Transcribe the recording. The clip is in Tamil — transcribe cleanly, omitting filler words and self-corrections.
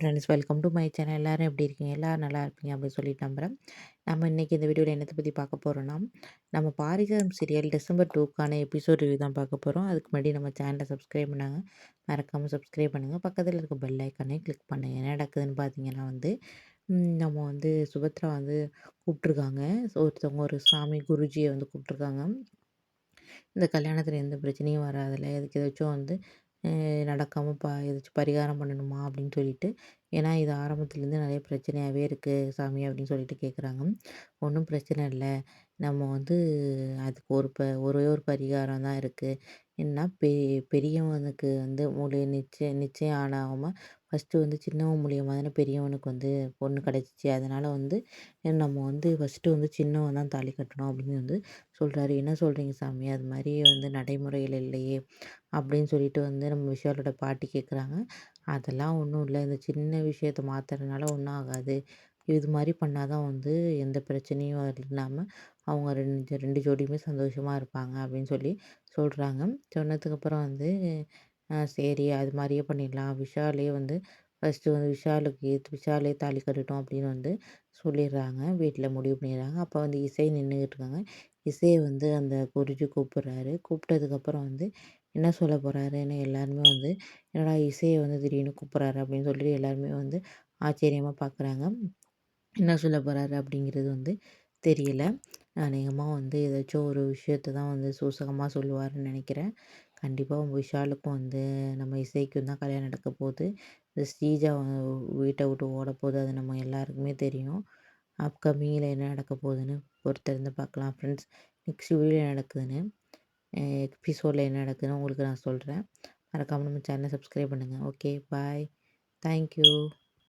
Friends, welcome to my channel. எல்லாரும் எப்படி இருக்கீங்க? எல்லாரும் நல்லா இருப்பீங்க அப்படின்னு சொல்லிட்டு நம்புறேன். நம்ம இன்னைக்கு இந்த வீடியோவில் என்னத்தை பற்றி பார்க்க போகிறோம்னா, நம்ம பாரிஜாதம் சீரியல் டிசம்பர் 2க்கான எபிசோட் ரிவ்யூ தான் பார்க்க போகிறோம். அதுக்கு முன்னாடி நம்ம சேனலை சப்ஸ்கிரைப் பண்ணாங்க, மறக்காமல் சப்ஸ்கிரைப் பண்ணுங்கள். பக்கத்தில் இருக்க பெல் ஐக்கானையும் கிளிக் பண்ணுங்கள். என்ன நடக்குதுன்னு பார்த்தீங்கன்னா நம்ம சுபத்ரா கூப்பிட்ருக்காங்க. ஒருத்தவங்க ஒரு சாமி குருஜியை கூப்பிட்ருக்காங்க. இந்த கல்யாணத்தில் எந்த பிரச்சனையும் வராதுல்ல, இதுக்கு ஏதாச்சும் நடக்காமல் ஏதாச்சும் பரிகாரம் பண்ணணுமா அப்படின்னு சொல்லிட்டு, ஏன்னா இது ஆரம்பத்துலேருந்து நிறைய பிரச்சனையாகவே இருக்குது சாமி அப்படின்னு சொல்லிட்டு கேட்குறாங்க. ஒன்றும் பிரச்சனை இல்லை, நம்ம அதுக்கு ஒரே ஒரு பரிகாரம் தான் இருக்குது. என்னன்னா பெரியவனுக்கு நிச்சயம் நிச்சயம் ஆனாமல் ஃபஸ்ட்டு சின்னவன் மூலியமாக தானே பெரியவனுக்கு பொண்ணு கிடச்சிச்சு. அதனால் நம்ம ஃபஸ்ட்டு சின்னவன் தான் தாலி கட்டணும் அப்படின்னு சொல்கிறாரு. என்ன சொல்கிறீங்க சாமி, அது மாதிரி நடைமுறையில் இல்லையே அப்படின்னு சொல்லிட்டு நம்ம விஷாலோட பாட்டி கேட்குறாங்க. அதெல்லாம் ஒன்றும் இல்லை, இந்த சின்ன விஷயத்த மாற்றுறதுனால ஒன்றும் ஆகாது. இது மாதிரி பண்ணால் தான் எந்த பிரச்சனையும் இல்லாமல் அவங்க ரெண்டு ஜோடியுமே சந்தோஷமாக இருப்பாங்க அப்படின்னு சொல்கிறாங்க. சொன்னதுக்கப்புறம் சரி அது மாதிரியே பண்ணிடலாம். விஷாலே ஃபஸ்ட்டு விஷாலே தாலி கட்டட்டும் அப்படின்னு சொல்லிடுறாங்க. வீட்டில் முடிவு பண்ணிடுறாங்க. அப்போ இசை நின்றுக்கிட்டு இருக்காங்க. இசையை அந்த குருஜி கூப்பிட்றாரு. கூப்பிட்டதுக்கப்புறம் என்ன சொல்ல போகிறாருன்னு எல்லாருமே என்னடா இசையை திடீர்னு கூப்பிட்றாரு அப்படின்னு சொல்லிட்டு எல்லாருமே ஆச்சரியமாக பார்க்குறாங்க. என்ன சொல்ல போகிறாரு அப்படிங்கிறது தெரியல. அநேகமாக ஏதாச்சும் ஒரு விஷயத்த தான் சூசகமாக சொல்லுவாருன்னு நினைக்கிறேன். கண்டிப்பாக விஷாலுக்கும் நம்ம இசைக்கும் தான் கல்யாணம் நடக்க போகுது. இந்த ஸ்ரீஜா வீட்டை விட்டு ஓட போகுது, அது நம்ம எல்லாருக்குமே தெரியும். அப்கமிங்கில் என்ன நடக்க போகுதுன்னு பொறுத்திருந்து பார்க்கலாம் ஃப்ரெண்ட்ஸ். நெக்ஸ்ட் வீடியோ நடக்குதுன்னு எபிசோடில் என்ன நடக்குதுன்னு உங்களுக்கு நான் சொல்கிறேன். மறக்காமல் நம்ம சேனலை சப்ஸ்கிரைப் பண்ணுங்கள். ஓகே, பாய், தேங்க்யூ.